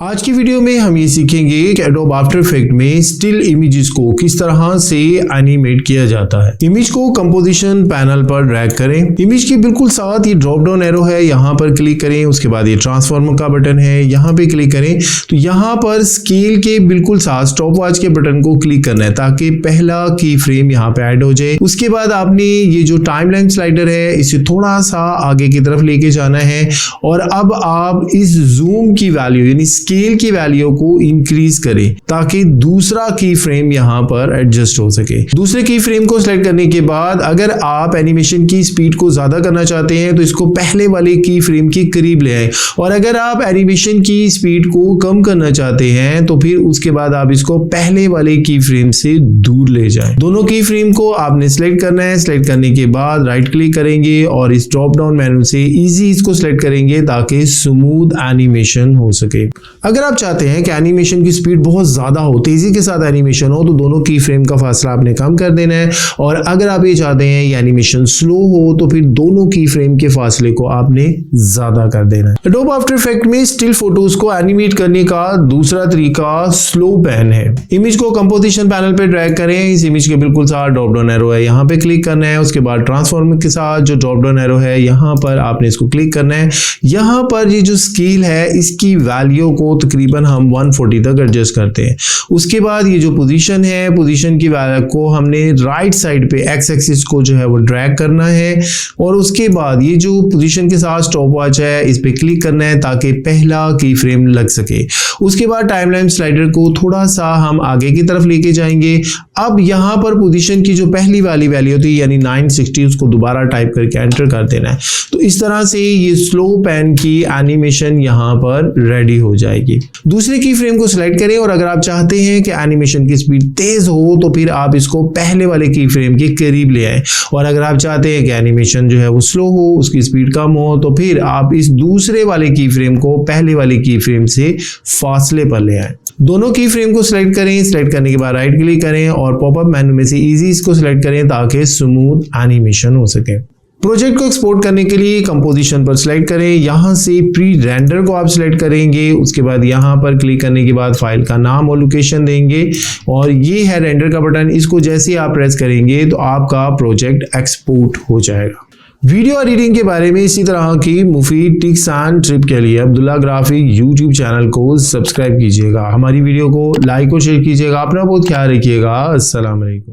आज की वीडियो में हम ये सीखेंगे कि एडोब आफ्टर इफेक्ट में स्टिल इमेजेस को किस तरह से एनिमेट किया जाता है। इमेज को कंपोजिशन पैनल पर ड्रैग करें। इमेज के बिल्कुल साथ ये ड्रॉप डाउन एरो है, यहाँ पर क्लिक करें। उसके बाद ये ट्रांसफॉर्मर का बटन है, यहाँ पे क्लिक करें। तो यहाँ पर स्केल के बिल्कुल साथ स्टॉप वॉच के बटन को क्लिक करना है ताकि पहला की फ्रेम यहाँ पे ऐड हो जाए। उसके बाद आपने ये जो टाइमलाइन स्लाइडर है इसे थोड़ा सा आगे की तरफ लेके जाना है और अब आप इस जूम की वैल्यू यानी स्केल की वैल्यू को इंक्रीज करें ताकि दूसरा की फ्रेम यहां पर एडजस्ट हो सके। दूसरे की फ्रेम को सिलेक्ट करने के बाद अगर आप एनिमेशन की स्पीड को ज्यादा करना चाहते हैं तो इसको पहले वाले की फ्रेम के करीब ले आए, और अगर आप एनिमेशन की स्पीड को कम करना चाहते हैं तो फिर उसके बाद आप इसको पहले वाले की फ्रेम से दूर ले जाएं। दोनों की फ्रेम को आपने सिलेक्ट करना है। सिलेक्ट करने के बाद राइट क्लिक करेंगे और इस ड्रॉप डाउन मेनू से इजी इसको सिलेक्ट करेंगे ताकि स्मूथ एनिमेशन हो सके। अगर आप चाहते हैं कि एनिमेशन की स्पीड बहुत ज्यादा हो, तेजी के साथ एनिमेशन हो, तो दोनों की फ्रेम का फासला आपने कम कर देना है, और अगर आप ये चाहते हैं ये एनिमेशन स्लो हो तो फिर दोनों की फ्रेम के फासले को आपने ज्यादा कर देना है। एडोब आफ्टर इफेक्ट में स्टिल फोटोज को एनिमेट करने का दूसरा तरीका स्लो पैन है। इमेज को कंपोजिशन पैनल पे ड्रैग करें। इस इमेज के बिल्कुल साथ ड्रॉप डाउन एरो है, यहाँ पे क्लिक करना है। उसके बाद ट्रांसफॉर्मर के साथ जो ड्रॉप डाउन एरो है यहाँ पर आपने इसको क्लिक करना है। यहाँ पर ये जो स्केल है इसकी वैल्यू को तकरीबन हम 140 तक एडजस्ट करते हैं। उसके बाद ये जो पोजीशन है, पोजीशन की वैल्यू को हमने राइट साइड पे एक्स एक्सिस को जो है वो ड्रैग करना है, और उसके बाद ये जो पोजीशन के साथ स्टॉप वॉच है इस पे क्लिक करना है ताकि पहला की फ्रेम लग सके। उसके बाद टाइमलाइन स्लाइडर को थोड़ा सा हम आगे की तरफ लेके जाएंगे। अब यहाँ पर पोजीशन की जो पहली वाली वैल्यू थी यानी 960 उसको दोबारा टाइप करके एंटर कर देना है। तो इस तरह से ये स्लो पैन की एनिमेशन यहाँ पर रेडी हो जाएगी। दूसरे की फ्रेम को सिलेक्ट करें, और अगर आप चाहते हैं कि एनिमेशन की स्पीड तेज हो तो फिर आप इसको पहले वाले की फ्रेम के करीब ले आए, और अगर आप चाहते हैं कि एनिमेशन जो है वो स्लो हो, उसकी स्पीड कम हो, तो फिर आप इस दूसरे वाले की फ्रेम को पहले वाले की फ्रेम से फासले पर ले आए। दोनों की फ्रेम को सिलेक्ट करें। सिलेक्ट करने के बाद राइट क्लिक करें और पॉपअप मेनू में से इजी इसको सिलेक्ट करें ताकि स्मूथ एनिमेशन हो सके। प्रोजेक्ट को एक्सपोर्ट करने के लिए कंपोजिशन पर सिलेक्ट करें। यहां से प्री रेंडर को आप सिलेक्ट करेंगे। उसके बाद यहां पर क्लिक करने के बाद फाइल का नाम और लोकेशन देंगे, और ये है रेंडर का बटन। इसको जैसे आप प्रेस करेंगे तो आपका प्रोजेक्ट एक्सपोर्ट हो जाएगा। वीडियो एडिटिंग के बारे में इसी तरह की मुफीद टिप्स एंड ट्रिप के लिए अब्दुल्ला ग्राफिक यूट्यूब चैनल को सब्सक्राइब कीजिएगा। हमारी वीडियो को लाइक और शेयर कीजिएगा। अपना बहुत ख्याल रखिएगा। अस्सलाम वालेकुम।